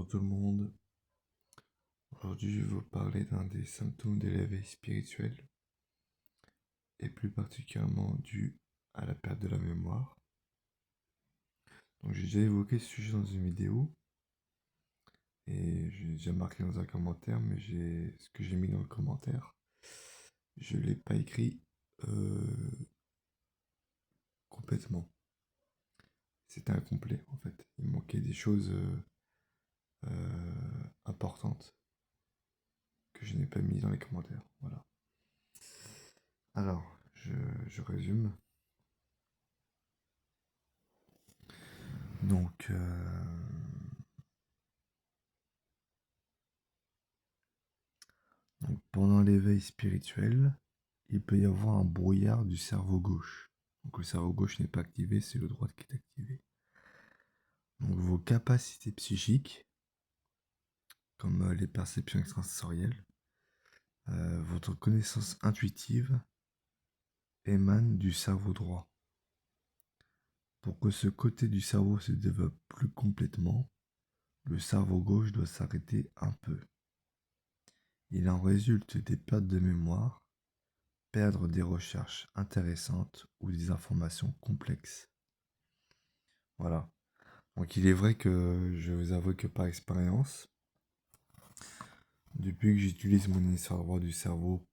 Bonjour tout le monde. Aujourd'hui, je vais vous parler d'un des symptômes de l'éveil spirituel et plus particulièrement dû à la perte de la mémoire. Donc, j'ai déjà évoqué ce sujet dans une vidéo et j'ai déjà marqué dans un commentaire, mais ce que j'ai mis dans le commentaire, je ne l'ai pas écrit complètement. C'était incomplet en fait. Il manquait des choses importantes que je n'ai pas mis dans les commentaires. Voilà. Alors, je résume. Donc, pendant l'éveil spirituel, il peut y avoir un brouillard du cerveau gauche. Donc le cerveau gauche n'est pas activé, c'est le droit qui est activé. Donc vos capacités psychiques, comme les perceptions extrasensorielles, votre connaissance intuitive émane du cerveau droit. Pour que ce côté du cerveau se développe plus complètement, le cerveau gauche doit s'arrêter un peu. Il en résulte des pertes de mémoire, perdre des recherches intéressantes ou des informations complexes. Voilà. Donc il est vrai que je vous avoue que par expérience, depuis que j'utilise mon hémisphère droit du cerveau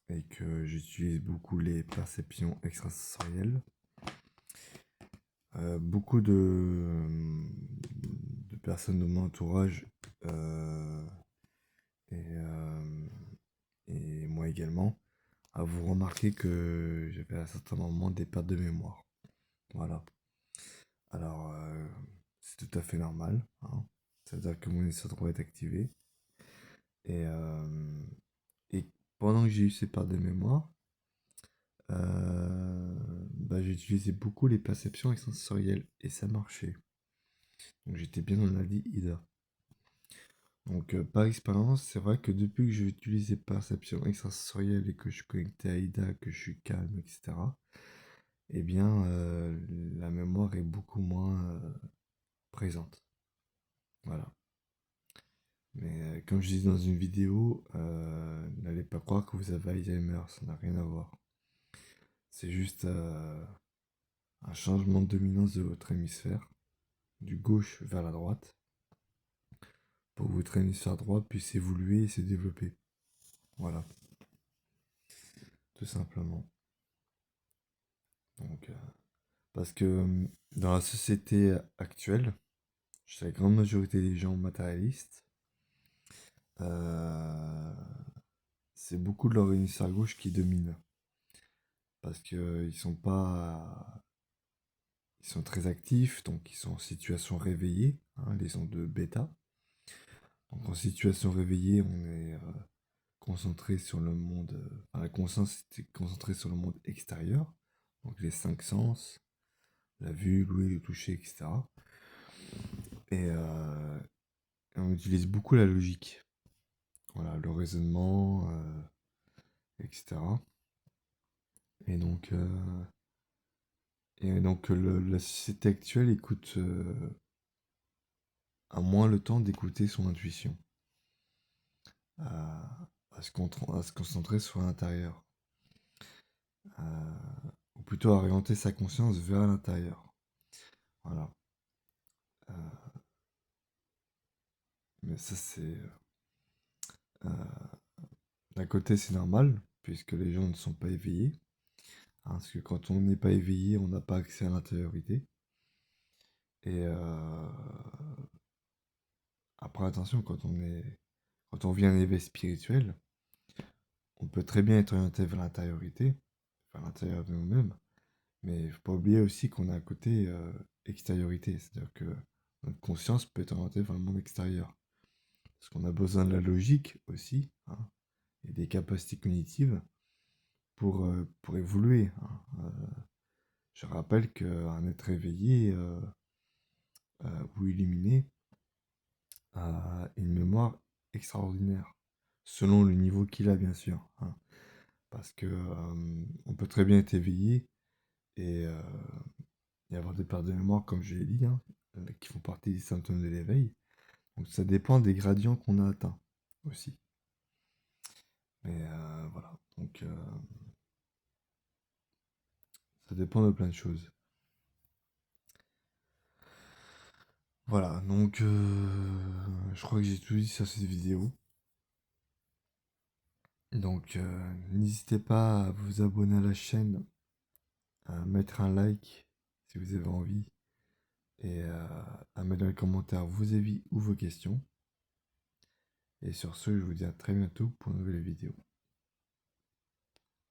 et que j'utilise beaucoup les perceptions extrasensorielles, beaucoup de personnes de mon entourage euh, et, euh, et moi également, avons remarqué que j'avais à un certain moment des pertes de mémoire. Voilà. Alors, c'est tout à fait normal, hein. C'est-à-dire que mon hémisphère droit est activé. Et, et pendant que j'ai eu ces pertes de mémoire, j'ai utilisé beaucoup les perceptions extrasensorielles et ça marchait. Donc j'étais bien dans la vie IDA. Donc par expérience, c'est vrai que depuis que j'utilise les perceptions extrasensorielles et que je suis connecté à IDA, que je suis calme, etc., eh bien la mémoire est beaucoup moins présente. Voilà. Mais comme je dis dans une vidéo, n'allez pas croire que vous avez Alzheimer, ça n'a rien à voir. C'est juste un changement de dominance de votre hémisphère, du gauche vers la droite, pour que votre hémisphère droit puisse évoluer et se développer. Voilà, tout simplement. Donc, parce que dans la société actuelle, chez la grande majorité des gens matérialistes, euh, c'est beaucoup de leur hémisphère gauche qui domine. Parce qu'ils sont pas. Ils sont très actifs, donc ils sont en situation réveillée, hein, les ondes de bêta. Donc en situation réveillée, on est concentré sur le monde, la conscience était concentrée sur le monde extérieur, donc les cinq sens, la vue, l'ouïe, le toucher, etc. Et on utilise beaucoup la logique, voilà, le raisonnement, etc. Et donc, la société actuelle écoute a moins le temps d'écouter son intuition, à se concentrer sur l'intérieur, ou plutôt à orienter sa conscience vers l'intérieur. Voilà. Euh, mais ça, c'est. euh, D'un côté, c'est normal, puisque les gens ne sont pas éveillés, hein, parce que quand on n'est pas éveillé, on n'a pas accès à l'intériorité. Et après, attention, quand on vit un éveil spirituel, on peut très bien être orienté vers l'intériorité, vers l'intérieur de nous-mêmes, mais il ne faut pas oublier aussi qu'on a un côté extériorité, c'est-à-dire que notre conscience peut être orientée vers le monde extérieur. Parce qu'on a besoin de la logique aussi, hein, et des capacités cognitives pour évoluer, hein. Je rappelle qu'un être éveillé ou illuminé a une mémoire extraordinaire, selon le niveau qu'il a bien sûr, hein. Parce que on peut très bien être éveillé et y avoir des pertes de mémoire, comme je l'ai dit, hein, qui font partie des symptômes de l'éveil. Donc ça dépend des gradients qu'on a atteints aussi. Mais voilà, donc ça dépend de plein de choses. Voilà, donc je crois que j'ai tout dit sur cette vidéo. Donc n'hésitez pas à vous abonner à la chaîne, à mettre un like si vous avez envie, et à mettre dans les commentaires vos avis ou vos questions. Et sur ce, je vous dis à très bientôt pour une nouvelle vidéo.